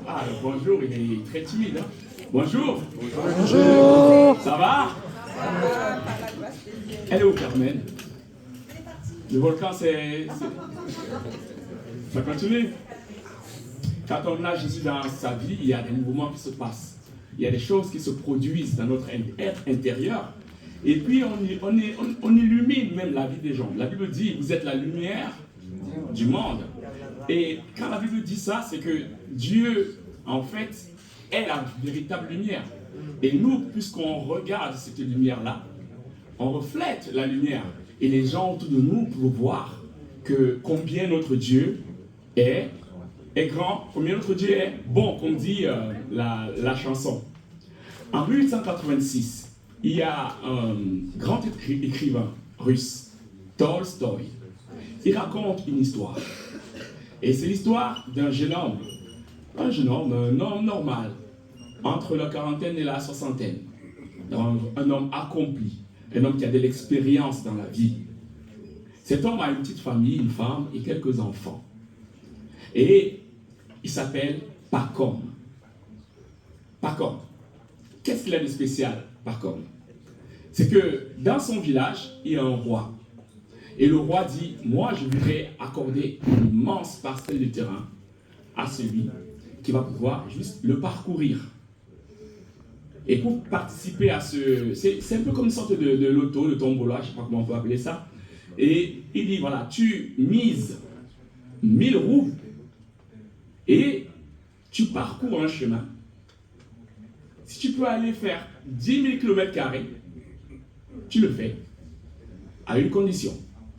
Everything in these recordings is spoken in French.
Ah, le bonjour, il est très timide. Hein? Bonjour. Bonjour. Ça va? Elle est où, Carmen? Le volcan, ça continue. Quand on a Jésus dans sa vie, il y a des mouvements qui se passent. Il y a des choses qui se produisent dans notre être intérieur. Et puis, on illumine même la vie des gens. La Bible dit, vous êtes la lumière du monde. Et quand la Bible dit ça, c'est que Dieu, en fait, est la véritable lumière. Et nous, puisqu'on regarde cette lumière-là, on reflète la lumière. Et les gens autour de nous peuvent voir que combien notre Dieu est grand, combien notre Dieu est bon, comme dit la chanson. En 1886, il y a un grand écrivain russe, Tolstoï. Il raconte une histoire. Et c'est l'histoire d'un jeune homme, un homme normal, entre la quarantaine et la soixantaine. Un homme accompli, un homme qui a de l'expérience dans la vie. Cet homme a une petite famille, une femme et quelques enfants. Et il s'appelle Pacom. Pacom. Qu'est-ce qu'il a de spécial, Pacom? C'est que dans son village, il y a un roi. Et le roi dit, moi je voudrais accorder une immense parcelle de terrain à celui qui va pouvoir juste le parcourir. Et pour participer à ce... C'est un peu comme une sorte de loto, de tombola, je ne sais pas comment on peut appeler ça. Et il dit, voilà, tu mises 1000 roubles et tu parcours un chemin. Si tu peux aller faire 10 000 km², tu le fais à une condition,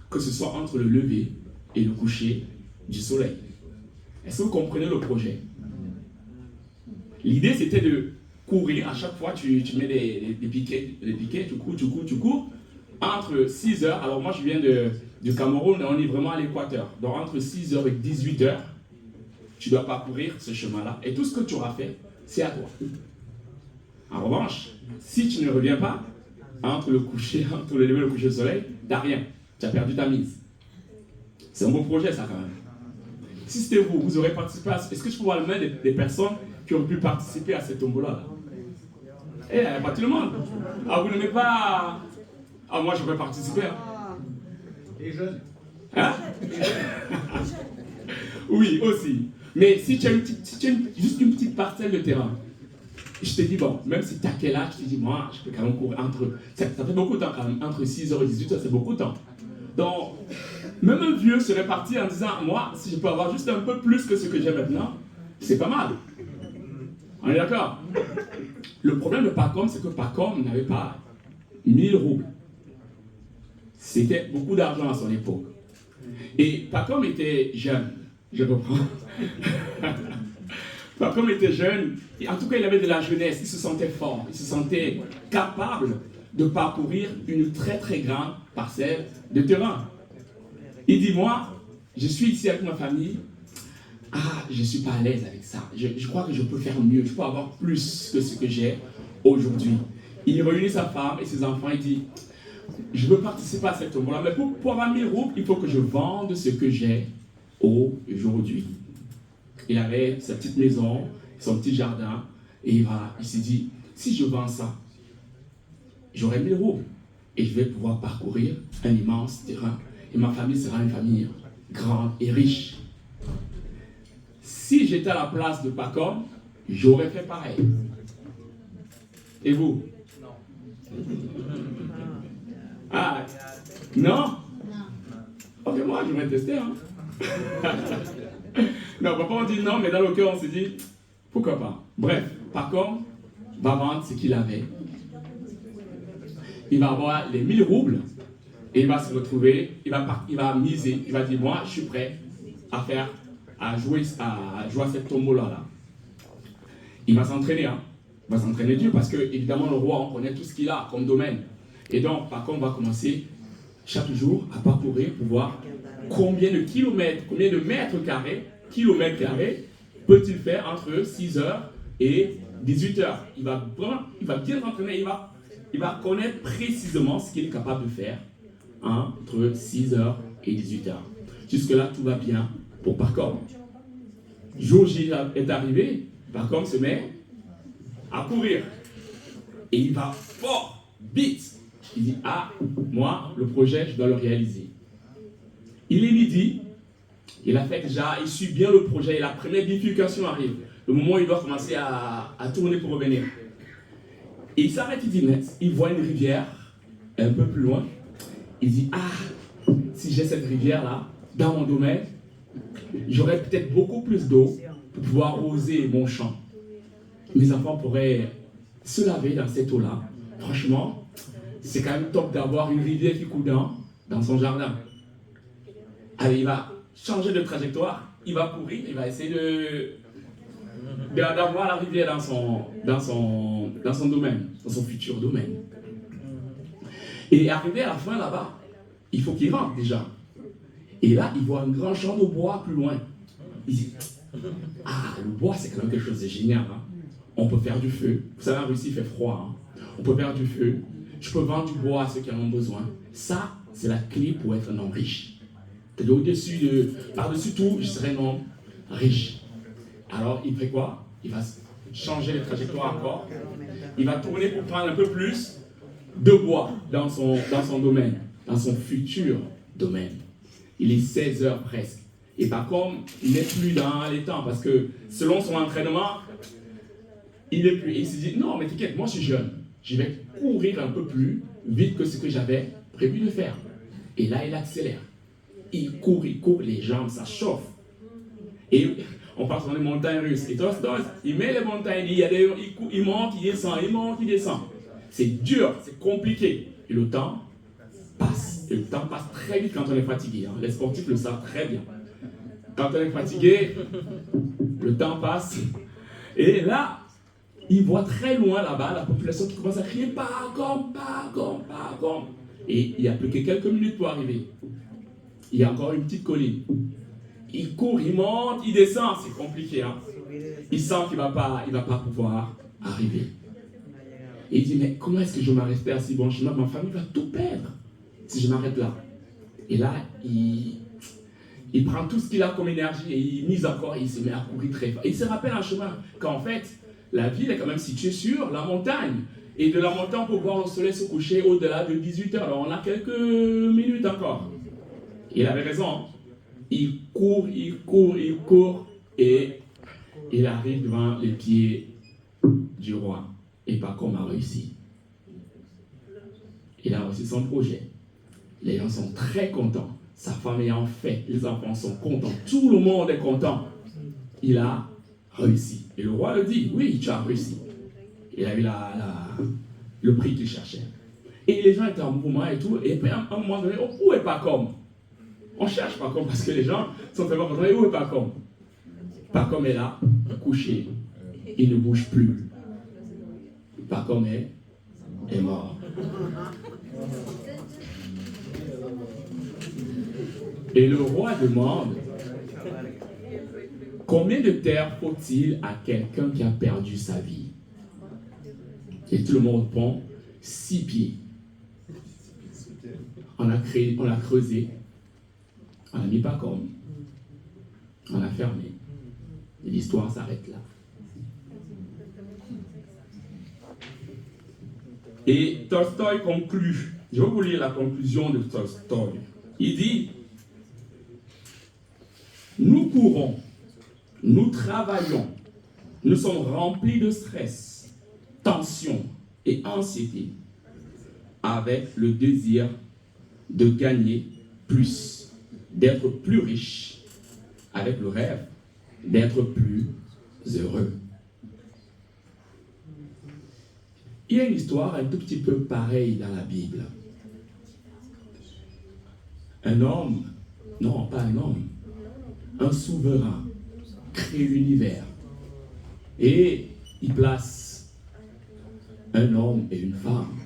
que ce soit entre le lever et le coucher du soleil. Est-ce que vous comprenez le projet? L'idée, c'était de courir. À chaque fois, tu mets des piquets, tu cours. Entre 6 heures, alors moi je viens du Cameroun, on est vraiment à l'équateur. Donc entre 6 heures et 18 heures, tu dois parcourir ce chemin-là. Et tout ce que tu auras fait, c'est à toi. En revanche, si tu ne reviens pas, entre le lever et le coucher du soleil, tu n'as rien. Tu as perdu ta mise. C'est un beau projet, ça, quand même. Si c'était vous, vous aurez participé à... Est-ce que je peux voir le main des personnes qui ont pu participer à cette tombola-là? Eh, il n'y a pas tout le monde. Ah, vous n'aimez pas... Ah, moi, je vais participer. Hein? Et jeunes. Hein? Oui, aussi. Mais si tu as, juste une petite parcelle de terrain, je te dis, bon, même si tu as quel âge, je te dis, moi, je peux quand même courir entre... Ça fait beaucoup de temps quand même, entre 6h et 18h, c'est beaucoup de temps. Donc, même un vieux serait parti en disant, moi, si je peux avoir juste un peu plus que ce que j'ai maintenant, c'est pas mal. On est d'accord? Le problème de Pacom, c'est que Pacom n'avait pas 1000 roubles. C'était beaucoup d'argent à son époque. Et Pacom était jeune, je reprends. Pacom était jeune, et en tout cas il avait de la jeunesse, il se sentait fort, il se sentait capable de parcourir une très très grande parcelle de terrain. Il dit, moi, je suis ici avec ma famille, je ne suis pas à l'aise avec ça, je crois que je peux faire mieux, je peux avoir plus que ce que j'ai aujourd'hui. Il réunit sa femme et ses enfants, il dit, je veux participer à cette tombola, mais pour avoir 1000 roubles, il faut que je vende ce que j'ai aujourd'hui. Il avait sa petite maison, son petit jardin, et voilà, il s'est dit, si je vends ça, j'aurai 1000 roubles, et je vais pouvoir parcourir un immense terrain, et ma famille sera une famille grande et riche. Si j'étais à la place de Pacom, j'aurais fait pareil. Et vous? Non. Ah, non? Ok, moi, je vais tester, hein. Non, papa, on dit non, mais dans le cœur, on se dit, pourquoi pas? Bref, Pacom va vendre ce qu'il avait. Il va avoir les 1000 roubles et il va se retrouver, il va miser, il va dire, moi, je suis prêt à jouer à cette tombola-là. Il va s'entraîner, hein. Il va s'entraîner dur parce que, évidemment, le roi, on connaît tout ce qu'il a comme domaine. Et donc, Pacom va commencer chaque jour à parcourir pour voir combien de kilomètres, combien de mètres carrés, peut-il faire entre 6 heures et 18 heures. Il va bien s'entraîner, il va connaître précisément ce qu'il est capable de faire entre 6 heures et 18 heures. Jusque-là, tout va bien pour Pacom. Jour J est arrivé, Pacom se met à courir. Et il va fort, vite. Il dit, ah, moi, le projet, je dois le réaliser. Il est midi, il a fait déjà, il suit bien le projet, et la première bifurcation arrive. Le moment où il doit commencer à tourner pour revenir. Et il s'arrête, il dit net, il voit une rivière un peu plus loin. Il dit, ah, si j'ai cette rivière-là, dans mon domaine, j'aurais peut-être beaucoup plus d'eau pour pouvoir arroser mon champ. Mes enfants pourraient se laver dans cette eau-là. Franchement, c'est quand même top d'avoir une rivière qui coule dans son jardin. Allez, il va changer de trajectoire, il va courir, il va essayer d'avoir la rivière dans son domaine, dans son futur domaine. Et arrivé à la fin là-bas, il faut qu'il rentre déjà. Et là, il voit un grand champ de bois plus loin. Il dit, ah, le bois c'est quand même quelque chose de génial. Hein. On peut faire du feu. Vous savez, en Russie, il fait froid. Hein. On peut faire du feu. Je peux vendre du bois à ceux qui en ont besoin. Ça, c'est la clé pour être un homme riche. Par-dessus tout, je serai un homme riche. Alors, il fait quoi? Il va changer les trajectoires encore. Il va tourner pour prendre un peu plus de bois dans son domaine, dans son futur domaine. Il est 16 heures presque. Et par contre, il n'est plus dans les temps parce que selon son entraînement, il n'est plus. Et il se dit, non, mais t'inquiète, moi je suis jeune. Je vais courir un peu plus vite que ce que j'avais prévu de faire. Et là, il accélère. Il court, les jambes, ça chauffe. Et on passe dans les montagnes russes. Et il met les montagnes, il monte, il descend, il monte, il descend. C'est dur, c'est compliqué. Et le temps passe. Et le temps passe très vite quand on est fatigué. Hein. Les sportifs le savent très bien. Quand on est fatigué, le temps passe. Et là, il voit très loin là-bas la population qui commence à crier « Pacom, Pacom, Pacom ». Et il n'y a plus que quelques minutes pour arriver. Il y a encore une petite colline. Il court, il monte, il descend. C'est compliqué. Hein? Il sent qu'il ne va pas pouvoir arriver. Et il dit, mais comment est-ce que je m'arrête à si bon chemin? Ma famille va tout perdre si je m'arrête là. Et là, il prend tout ce qu'il a comme énergie et il mise encore et il se met à courir très fort. Et il se rappelle un chemin qu'en fait, la ville est quand même située sur la montagne. Et de la montagne, on peut voir le soleil se coucher au-delà de 18 heures. Alors on a quelques minutes encore. Il avait raison. Il court et il arrive devant les pieds du roi. Et Pacom a réussi. Il a reçu son projet. Les gens sont très contents. Sa femme est en fête. Les enfants sont contents. Tout le monde est content. Il a réussi. Et le roi le dit, oui, tu as réussi. Il a eu le prix qu'il cherchait. Et les gens étaient en mouvement et tout. Et puis à un moment donné, où est Pacom? On cherche Pacom parce que les gens sont tellement contents. Et où est Pacom? Pacom est là, couché. Il ne bouge plus. Pacom est mort. Et le roi demande, combien de terre faut-il à quelqu'un qui a perdu sa vie? Et tout le monde répond, 6 pieds. On a creusé, on a mis Pacom, on a fermé. Et l'histoire s'arrête là. Et Tolstoï conclut, je vais vous lire la conclusion de Tolstoï. Il dit, nous courons, nous travaillons, nous sommes remplis de stress, tension et anxiété, avec le désir de gagner plus, d'être plus riche, avec le rêve d'être plus heureux. Il y a une histoire un tout petit peu pareille dans la Bible. Un homme, non pas un homme, un souverain crée l'univers et il place un homme et une femme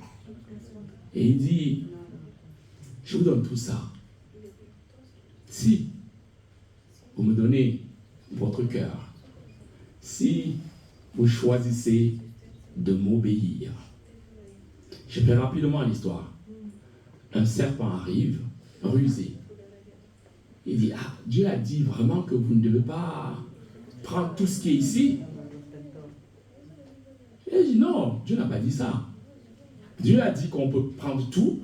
et il dit, je vous donne tout ça si vous me donnez votre cœur, si vous choisissez de m'obéir. Je fais rapidement l'histoire. Un serpent arrive, rusé. Il dit, ah, Dieu a dit vraiment que vous ne devez pas prendre tout ce qui est ici. Et il dit non, Dieu n'a pas dit ça. Dieu a dit qu'on peut prendre tout,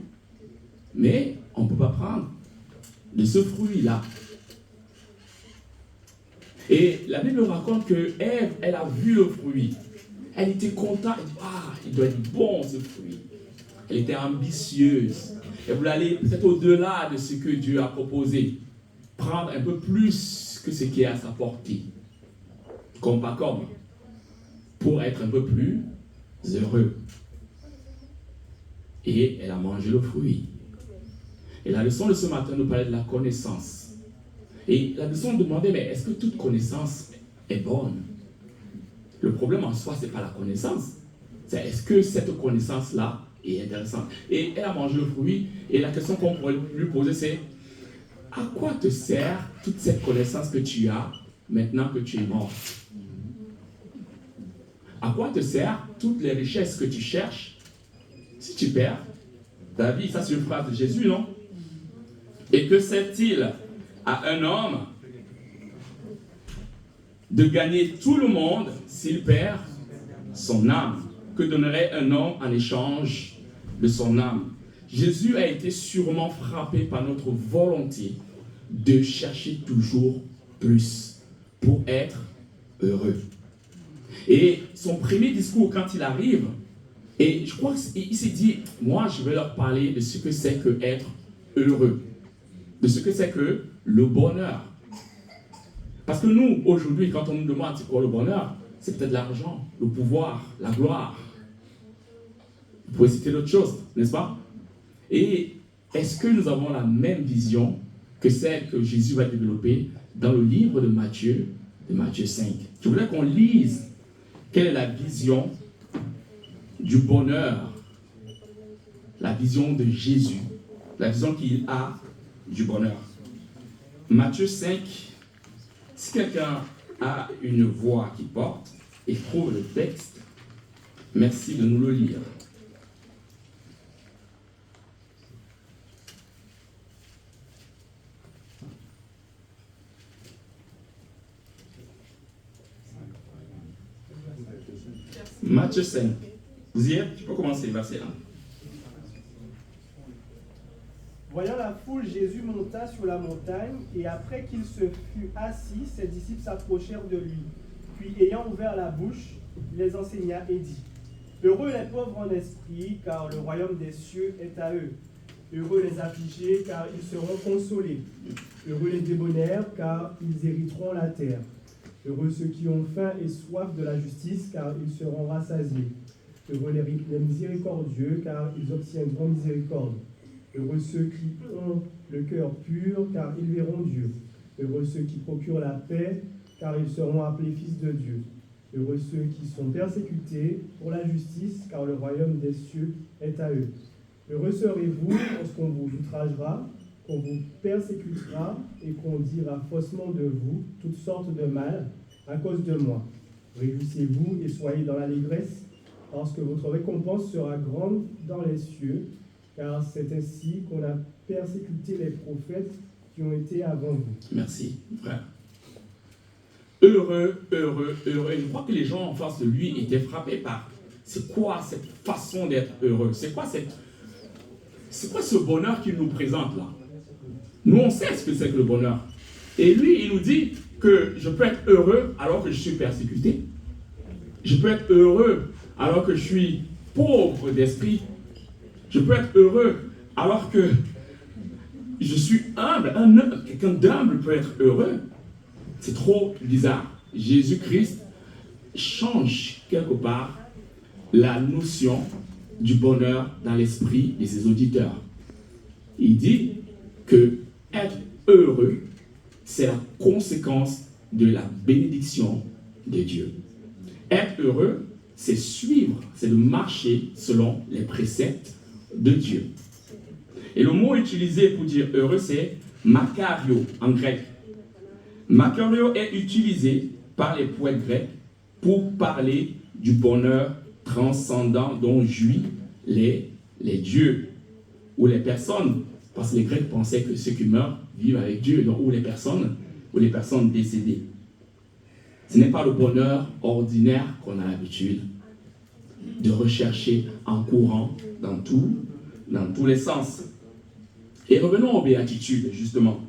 mais on ne peut pas prendre de ce fruit-là. Et la Bible raconte que Ève, elle a vu le fruit. Elle était contente. Elle dit, ah, il doit être bon ce fruit. Elle était ambitieuse. Elle voulait aller peut-être au-delà de ce que Dieu a proposé. Prendre un peu plus que ce qui est à sa portée. Comme pas comme. Pour être un peu plus heureux. Et elle a mangé le fruit. Et la leçon de ce matin nous parlait de la connaissance. Et la leçon nous demandait, mais est-ce que toute connaissance est bonne? Le problème en soi, ce n'est pas la connaissance. C'est est-ce que cette connaissance-là est intéressante? Et elle a mangé le fruit. Et la question qu'on pourrait lui poser, c'est à quoi te sert toute cette connaissance que tu as maintenant que tu es mort? À quoi te sert toutes les richesses que tu cherches si tu perds ta vie? Ça, c'est une phrase de Jésus, non? Et que sert-il à un homme de gagner tout le monde s'il perd son âme? Que donnerait un homme en échange de son âme? Jésus a été sûrement frappé par notre volonté de chercher toujours plus pour être heureux. Et son premier discours, quand il arrive, et je crois qu'il s'est dit, moi je vais leur parler de ce que c'est que être heureux, de ce que c'est que le bonheur. Parce que nous, aujourd'hui, quand on nous demande c'est quoi le bonheur, c'est peut-être l'argent, le pouvoir, la gloire. Vous pouvez citer d'autres choses, n'est-ce pas? Et est-ce que nous avons la même vision que celle que Jésus va développer dans le livre de Matthieu 5? Je voudrais qu'on lise quelle est la vision du bonheur, la vision de Jésus, la vision qu'il a du bonheur. Matthieu 5, si quelqu'un a une voix qui porte et trouve le texte, merci de nous le lire. Matthieu 5. Vous y êtes? Tu peux commencer, verset 1. Voyant la foule, Jésus monta sur la montagne, et après qu'il se fut assis, ses disciples s'approchèrent de lui. Puis, ayant ouvert la bouche, il les enseigna et dit, « Heureux les pauvres en esprit, car le royaume des cieux est à eux. Heureux les affligés, car ils seront consolés. Heureux les débonnaires, car ils hériteront la terre. Heureux ceux qui ont faim et soif de la justice, car ils seront rassasiés. Heureux les miséricordieux, car ils obtiendront miséricorde. Heureux ceux qui ont le cœur pur, car ils verront Dieu. Heureux ceux qui procurent la paix, car ils seront appelés fils de Dieu. Heureux ceux qui sont persécutés pour la justice, car le royaume des cieux est à eux. Heureux serez-vous lorsqu'on vous outragera, qu'on vous persécutera et qu'on dira faussement de vous toutes sortes de mal à cause de moi. Réjouissez-vous et soyez dans l'allégresse, parce que votre récompense sera grande dans les cieux, car c'est ainsi qu'on a persécuté les prophètes qui ont été avant vous. Merci, frère. Heureux, heureux, heureux. Je crois que les gens en face de lui étaient frappés par c'est quoi cette façon d'être heureux? C'est quoi ce bonheur qu'il nous présente là? Nous, on sait ce que c'est que le bonheur. Et lui, il nous dit que je peux être heureux alors que je suis persécuté. Je peux être heureux alors que je suis pauvre d'esprit. Je peux être heureux alors que je suis humble. Quelqu'un d'humble peut être heureux. C'est trop bizarre. Jésus-Christ change quelque part la notion du bonheur dans l'esprit de ses auditeurs. Il dit que être heureux, c'est la conséquence de la bénédiction de Dieu. Être heureux, c'est suivre, c'est de marcher selon les préceptes de Dieu. Et le mot utilisé pour dire heureux, c'est makario en grec. Makario est utilisé par les poètes grecs pour parler du bonheur transcendant dont jouissent les dieux ou les personnes, parce que les Grecs pensaient que ceux qui meurent vivent avec Dieu, donc, ou les personnes décédées. Ce n'est pas le bonheur ordinaire qu'on a l'habitude de rechercher en courant dans tous les sens. Et revenons aux béatitudes, justement.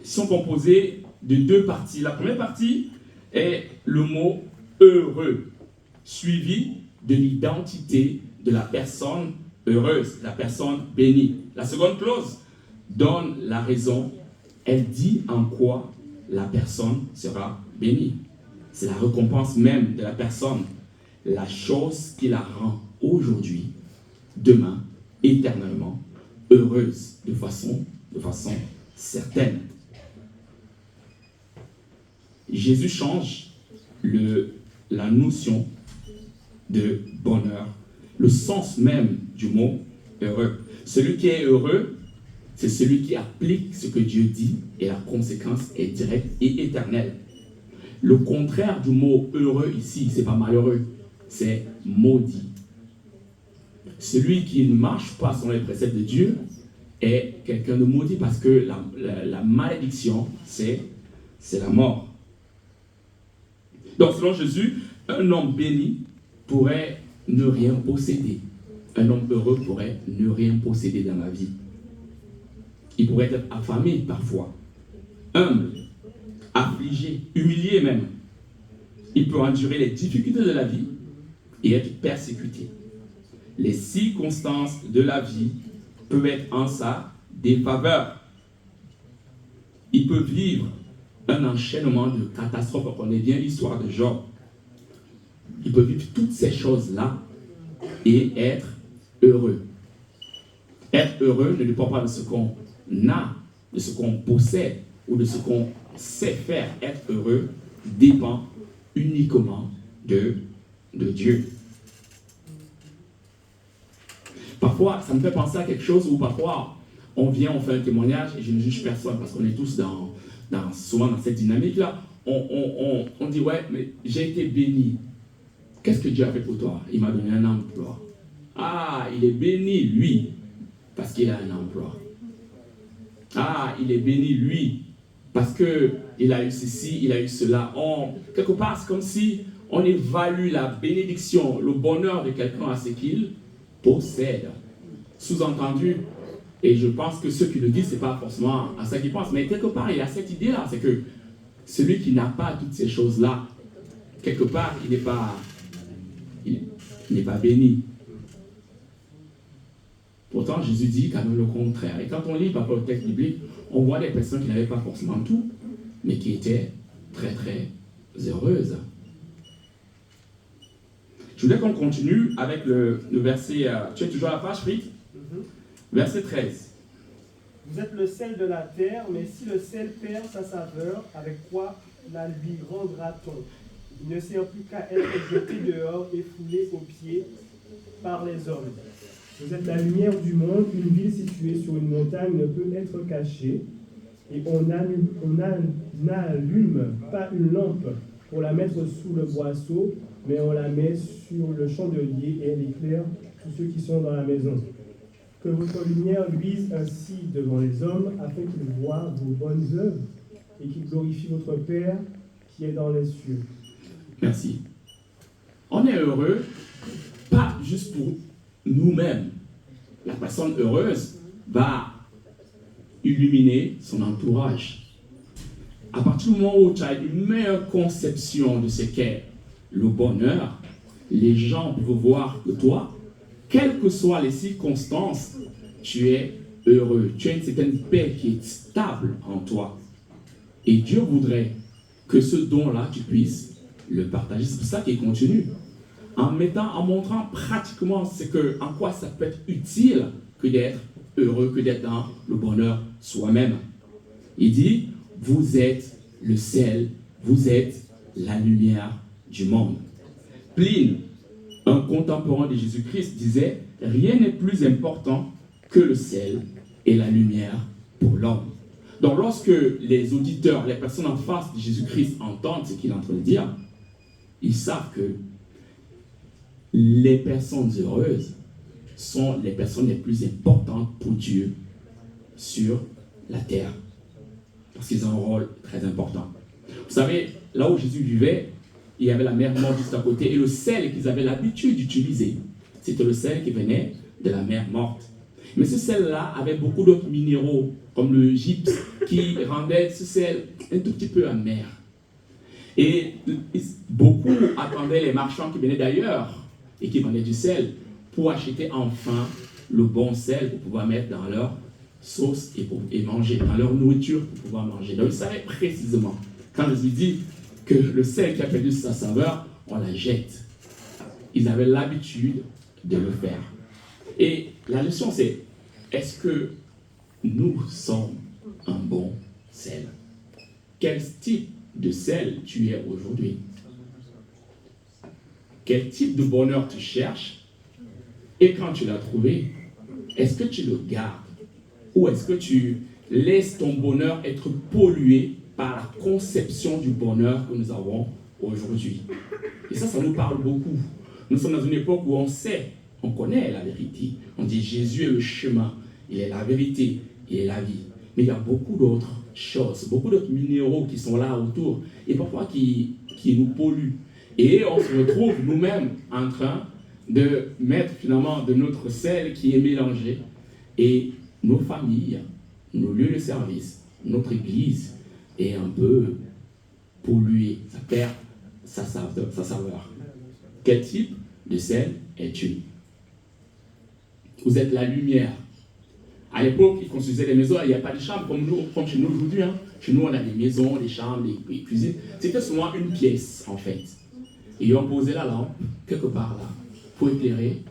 Ils sont composés de deux parties. La première partie est le mot heureux, suivi de l'identité de la personne heureuse, la personne bénie. La seconde clause donne la raison. Elle dit en quoi la personne sera bénie. C'est la récompense même de la personne, la chose qui la rend aujourd'hui, demain, éternellement heureuse de façon certaine. Jésus change la notion de bonheur, le sens même du mot heureux. Celui qui est heureux, c'est celui qui applique ce que Dieu dit et la conséquence est directe et éternelle. Le contraire du mot heureux ici, c'est pas malheureux, c'est maudit. Celui qui ne marche pas selon les préceptes de Dieu est quelqu'un de maudit parce que la malédiction, c'est la mort. Donc, selon Jésus, un homme béni pourrait ne rien posséder. Un homme heureux pourrait ne rien posséder dans la vie. Il pourrait être affamé parfois, humble, affligé, humilié même. Il peut endurer les difficultés de la vie et être persécuté. Les circonstances de la vie peuvent être en sa défaveur. Il peut vivre un enchaînement de catastrophes. On connaît bien l'histoire de Job. Il peut vivre toutes ces choses-là et être heureux. Être heureux ne dépend pas de ce qu'on a, de ce qu'on possède ou de ce qu'on sait faire. Être heureux dépend uniquement de Dieu. Parfois, ça me fait penser à quelque chose où parfois, on vient, on fait un témoignage et je ne juge personne parce qu'on est tous souvent dans cette dynamique-là. On dit, ouais, mais j'ai été béni. Qu'est-ce que Dieu a fait pour toi? Il m'a donné un emploi. Ah, il est béni, lui, parce qu'il a un emploi. Ah, il est béni, lui, parce qu'il a eu ceci, il a eu cela. Quelque part, c'est comme si on évalue la bénédiction, le bonheur de quelqu'un à ce qu'il possède. Sous-entendu, et je pense que ceux qui le disent, ce n'est pas forcément à ça qu'ils pensent, mais quelque part, il y a cette idée-là, c'est que celui qui n'a pas toutes ces choses-là, quelque part, il n'est pas béni. Pourtant, Jésus dit quand même le contraire. Et quand on lit par rapport au texte biblique, on voit des personnes qui n'avaient pas forcément tout, mais qui étaient très très heureuses. Je voudrais qu'on continue avec le verset. Tu es toujours à la page, Frick? Verset 13. Vous êtes le sel de la terre, mais si le sel perd sa saveur, avec quoi la lui rendra-t-on? Il ne sert plus qu'à être jeté dehors et foulé aux pieds par les hommes. Vous êtes la lumière du monde. Une ville située sur une montagne ne peut être cachée. Et on n'allume pas une lampe pour la mettre sous le boisseau, mais on la met sur le chandelier et elle éclaire tous ceux qui sont dans la maison. Que votre lumière luise ainsi devant les hommes, afin qu'ils voient vos bonnes œuvres et qu'ils glorifient votre Père qui est dans les cieux. Merci. On est heureux, pas juste pour nous-mêmes. La personne heureuse va illuminer son entourage. À partir du moment où tu as une meilleure conception de ce qu'est le bonheur, les gens peuvent voir que toi, quelles que soient les circonstances, tu es heureux. Tu as une certaine paix qui est stable en toi. Et Dieu voudrait que ce don-là, tu puisses le partager. C'est pour ça qu'il continue. En montrant pratiquement en quoi ça peut être utile que d'être heureux, que d'être dans le bonheur soi-même. Il dit, vous êtes le sel, vous êtes la lumière du monde. Pline, un contemporain de Jésus-Christ, disait, rien n'est plus important que le sel et la lumière pour l'homme. Donc lorsque les auditeurs, les personnes en face de Jésus-Christ entendent ce qu'il est en train de dire, ils savent que les personnes heureuses sont les personnes les plus importantes pour Dieu sur la terre. Parce qu'ils ont un rôle très important. Vous savez, là où Jésus vivait, il y avait la mer Morte juste à côté. Et le sel qu'ils avaient l'habitude d'utiliser, c'était le sel qui venait de la mer Morte. Mais ce sel-là avait beaucoup d'autres minéraux, comme le gypse, qui rendait ce sel un tout petit peu amer. Et beaucoup attendaient les marchands qui venaient d'ailleurs et qui vendaient du sel pour acheter enfin le bon sel pour pouvoir mettre dans leur sauce et manger, dans leur nourriture pour pouvoir manger. Donc ils savaient précisément, quand Jésus dit que le sel qui a perdu sa saveur, on la jette. Ils avaient l'habitude de le faire. Et la leçon c'est, est-ce que nous sommes un bon sel? Quel type de sel tu es aujourd'hui? Quel type de bonheur tu cherches? Et quand tu l'as trouvé, est-ce que tu le gardes? Ou est-ce que tu laisses ton bonheur être pollué par la conception du bonheur que nous avons aujourd'hui? Et ça nous parle beaucoup. Nous sommes dans une époque où on sait, on connaît la vérité. On dit Jésus est le chemin, il est la vérité, il est la vie. Mais il y a beaucoup d'autres choses, beaucoup d'autres minéraux qui sont là autour et parfois qui nous polluent. Et on se retrouve nous-mêmes en train de mettre finalement de notre sel qui est mélangé et nos familles, nos lieux de service, notre église est un peu polluée, ça perd sa saveur. Quel type de sel es-tu? Vous êtes la lumière. À l'époque, ils construisaient des maisons, il n'y a pas de chambres comme chez nous aujourd'hui. Hein. Chez nous, on a des maisons, des chambres, des cuisines. C'était souvent une pièce, en fait. Et on posait la lampe quelque part là pour éclairer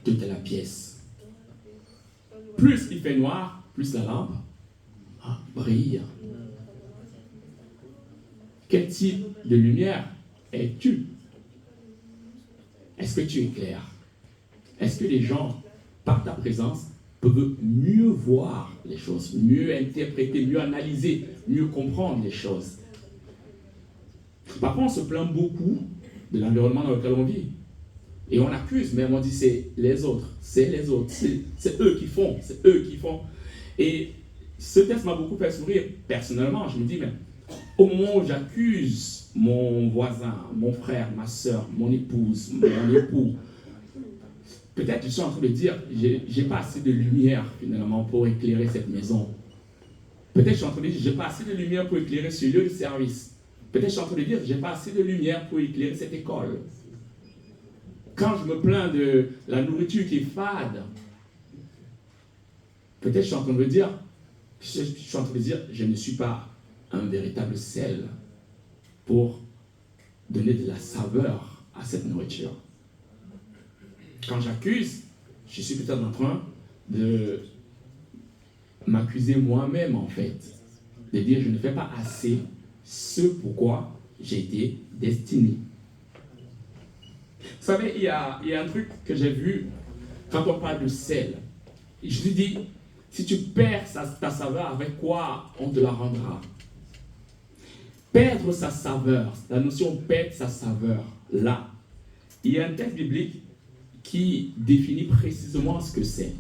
toute la pièce. Plus il fait noir, plus la lampe brille. Quel type de lumière es-tu? Est-ce que tu éclaires? Est-ce que les gens, par ta présence, peuvent mieux voir les choses, mieux interpréter, mieux analyser, mieux comprendre les choses? Parfois, on se plaint beaucoup de l'environnement dans lequel on vit. Et on accuse, même on dit c'est les autres, c'est eux qui font, c'est eux qui font. Et ce texte m'a beaucoup fait sourire. Personnellement, je me dis, mais au moment où j'accuse mon voisin, mon frère, ma soeur, mon épouse, mon époux, peut-être je suis en train de dire, j'ai pas assez de lumière finalement pour éclairer cette maison. Peut-être je suis en train de dire, j'ai pas assez de lumière pour éclairer ce lieu de service. Peut-être je suis en train de dire, j'ai pas assez de lumière pour éclairer cette école. Quand je me plains de la nourriture qui est fade, peut-être je suis en train de dire, je ne suis pas un véritable sel pour donner de la saveur à cette nourriture. Quand j'accuse, je suis peut-être en train de m'accuser moi-même en fait, de dire je ne fais pas assez ce pourquoi j'ai été destiné. Vous savez, il y a un truc que j'ai vu quand on parle de sel. Je lui dis, si tu perds ta saveur, avec quoi on te la rendra? Perdre sa saveur, la notion perdre sa saveur, là, il y a un texte biblique qui définit précisément ce que c'est.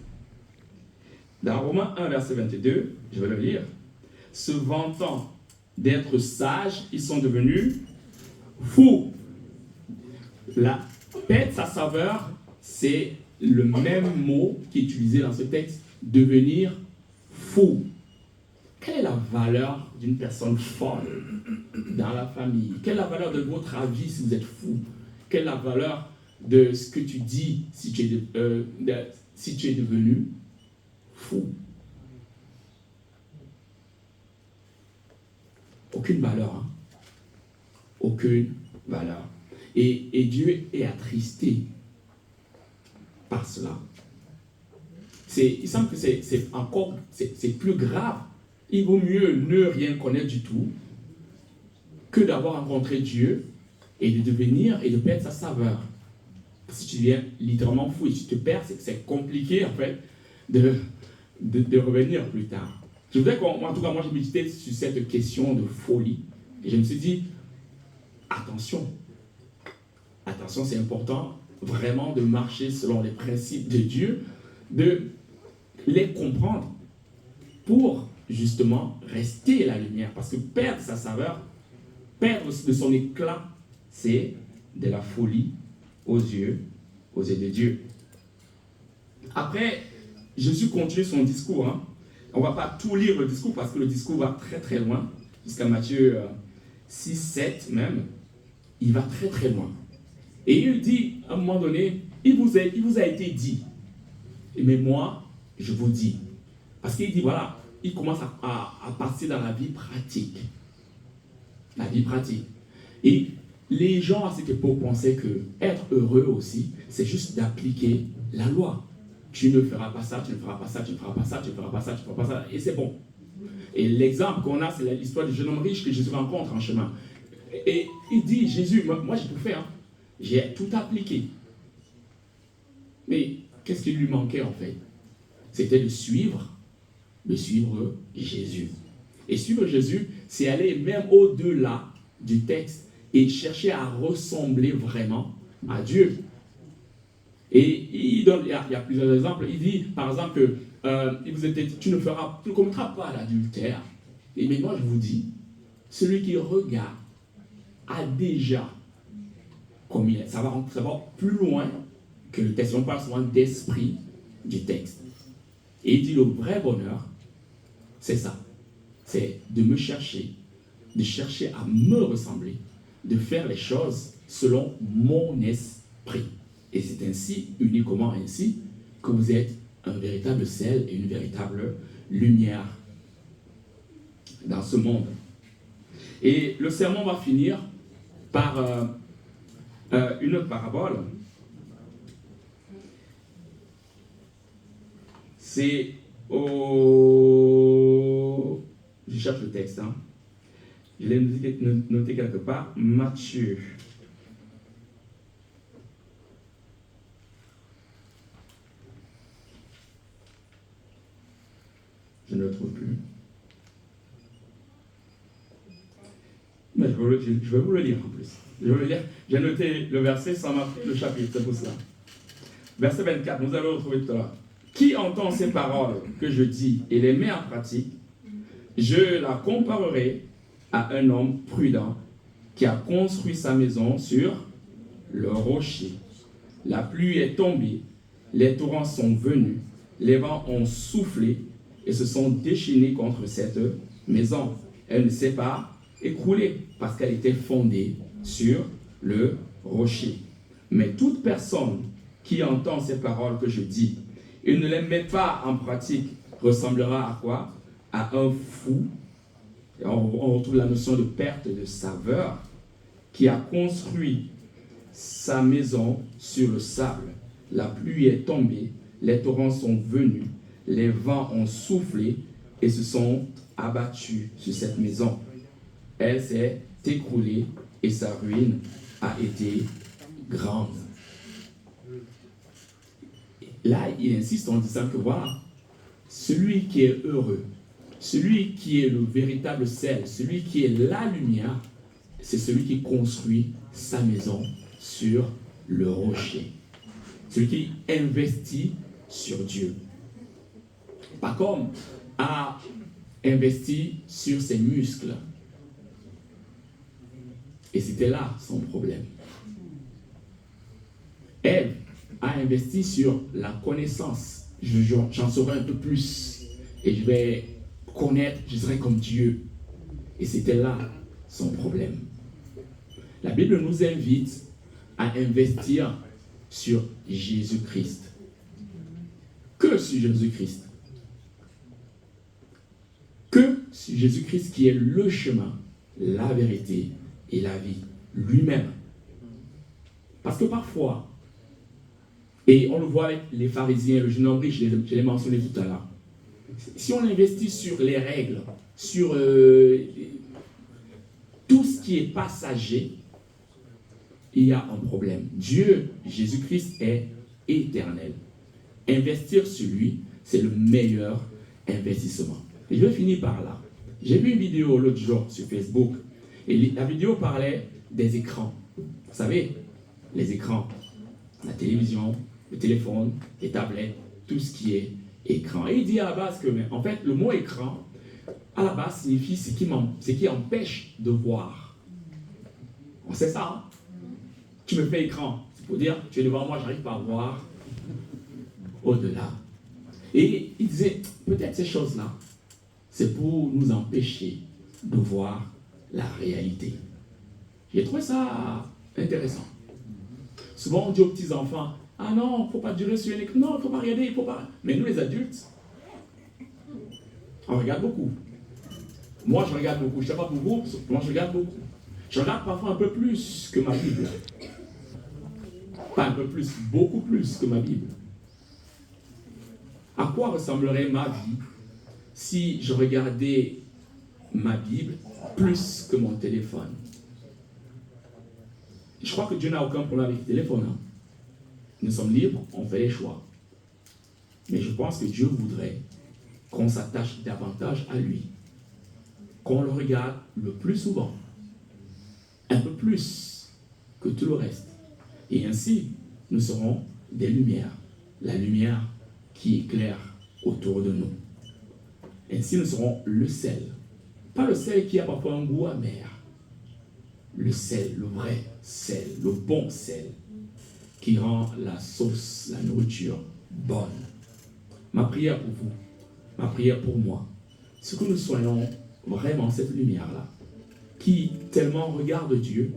Dans Romains 1, verset 22, je vais le lire. Se vantant d'être sages, ils sont devenus fous. La perdre sa saveur, c'est le même mot qui est utilisé dans ce texte, devenir fou. Quelle est la valeur d'une personne folle dans la famille? Quelle est la valeur de votre avis si vous êtes fou? Quelle est la valeur de ce que tu dis si tu es devenu fou? Aucune valeur. Hein? Aucune valeur. Et Dieu est attristé par cela. Il semble que c'est plus grave. Il vaut mieux ne rien connaître du tout que d'avoir rencontré Dieu et de devenir et de perdre sa saveur. Si tu deviens littéralement fou et si tu te perds, c'est que c'est compliqué en fait de revenir plus tard. Je voudrais en tout cas, moi j'ai médité sur cette question de folie et je me suis dit, attention, c'est important vraiment de marcher selon les principes de Dieu, de les comprendre pour justement rester la lumière. Parce que perdre sa saveur, perdre de son éclat, c'est de la folie aux yeux de Dieu. Après, Jésus continue son discours. Hein. On ne va pas tout lire le discours parce que le discours va très très loin, jusqu'à Matthieu 6, 7 même. Il va très très loin. Et il dit, à un moment donné, il vous a été dit, mais moi, je vous dis. Parce qu'il dit, voilà, il commence à passer dans la vie pratique. La vie pratique. Et les gens à cette époque pensaient que être heureux aussi, c'est juste d'appliquer la loi. Tu ne feras pas ça, tu ne feras pas ça, tu ne feras pas ça, tu ne feras pas ça, tu ne feras pas ça, et c'est bon. Et l'exemple qu'on a, c'est l'histoire du jeune homme riche que Jésus rencontre en chemin. Et il dit, Jésus, moi j'ai tout fait, hein. J'ai tout appliqué. Mais qu'est-ce qui lui manquait en fait? C'était de suivre Jésus. Et suivre Jésus, c'est aller même au-delà du texte et chercher à ressembler vraiment à Dieu. Et il y a plusieurs exemples. Il dit, par exemple, que tu ne commettras pas l'adultère. Et mais moi, je vous dis, celui qui regarde a déjà commis. Ça va plus loin que le texte. On parle souvent d'esprit du texte. Et il dit, le vrai bonheur, c'est ça. C'est de me chercher, de chercher à me ressembler, de faire les choses selon mon esprit. Et c'est ainsi, uniquement ainsi, que vous êtes un véritable sel et une véritable lumière dans ce monde. Et le sermon va finir par une autre parabole. C'est au... Je cherche le texte. Hein. Je l'ai noté quelque part. Matthieu. Je ne le trouve plus. Mais je vais vous le lire en plus. Je vais vous le lire. J'ai noté le verset sans marquer le chapitre, c'est pour cela. Verset 24, nous allons le retrouver tout à l'heure. Qui entend ces paroles que je dis et les met en pratique, je la comparerai à un homme prudent qui a construit sa maison sur le rocher. La pluie est tombée, les torrents sont venus, les vents ont soufflé et se sont déchaînés contre cette maison. Elle ne s'est pas écroulée parce qu'elle était fondée sur le rocher. Mais toute personne qui entend ces paroles que je dis et ne les met pas en pratique ressemblera à quoi? À un fou. Et on retrouve la notion de perte de saveur, qui a construit sa maison sur le sable. La pluie est tombée, les torrents sont venus, les vents ont soufflé et se sont abattus sur cette maison. Elle s'est écroulée et sa ruine a été grande. Là, il insiste en disant que voilà, celui qui est heureux, celui qui est le véritable sel, celui qui est la lumière, c'est celui qui construit sa maison sur le rocher. Celui qui investit sur Dieu. Pas comme a investi sur ses muscles. Et c'était là son problème. Ève a investi sur la connaissance. J'en saurai un peu plus. Et je vais connaître, je serai comme Dieu. Et c'était là son problème. La Bible nous invite à investir sur Jésus-Christ. Que sur Jésus-Christ? Que sur Jésus-Christ qui est le chemin, la vérité et la vie, lui-même. Parce que parfois, et on le voit avec les pharisiens, le jeune homme riche, je l'ai mentionné tout à l'heure, si on investit sur les règles, sur tout ce qui est passager, il y a un problème. Dieu, Jésus-Christ est éternel. Investir sur lui, c'est le meilleur investissement. Et je vais finir par là. J'ai vu une vidéo l'autre jour sur Facebook, et la vidéo parlait des écrans. Vous savez, les écrans, la télévision, le téléphone, les tablettes, tout ce qui est écran. Et il dit à la base que, en fait, le mot écran, à la base, signifie ce qui empêche de voir. On sait ça, hein? Tu me fais écran. C'est pour dire, tu es devant moi, j'arrive pas à voir au-delà. Et il disait, peut-être ces choses-là, c'est pour nous empêcher de voir la réalité. J'ai trouvé ça intéressant. Souvent, on dit aux petits-enfants, ah non, il ne faut pas durer sur une écran. Non, il ne faut pas regarder, il ne faut pas. Mais nous, les adultes, on regarde beaucoup. Moi, je regarde beaucoup. Je ne sais pas pour vous, moi, je regarde beaucoup. Je regarde parfois un peu plus que ma Bible. Pas un peu plus, beaucoup plus que ma Bible. À quoi ressemblerait ma vie si je regardais ma Bible plus que mon téléphone? Je crois que Dieu n'a aucun problème avec le téléphone. Hein. Nous sommes libres, on fait les choix. Mais je pense que Dieu voudrait qu'on s'attache davantage à lui. Qu'on le regarde le plus souvent. Un peu plus que tout le reste. Et ainsi, nous serons des lumières. La lumière qui éclaire autour de nous. Ainsi, nous serons le sel. Pas le sel qui a parfois un goût amer. Le sel, le vrai sel, le bon sel, qui rend la sauce, la nourriture bonne. Ma prière pour vous, ma prière pour moi, c'est que nous soyons vraiment cette lumière-là, qui tellement regarde Dieu,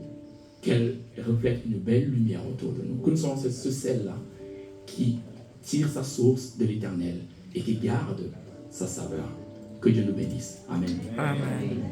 qu'elle reflète une belle lumière autour de nous. Que nous soyons ce sel-là, qui tire sa source de l'Éternel et qui garde sa saveur. Que Dieu nous bénisse. Amen. Amen.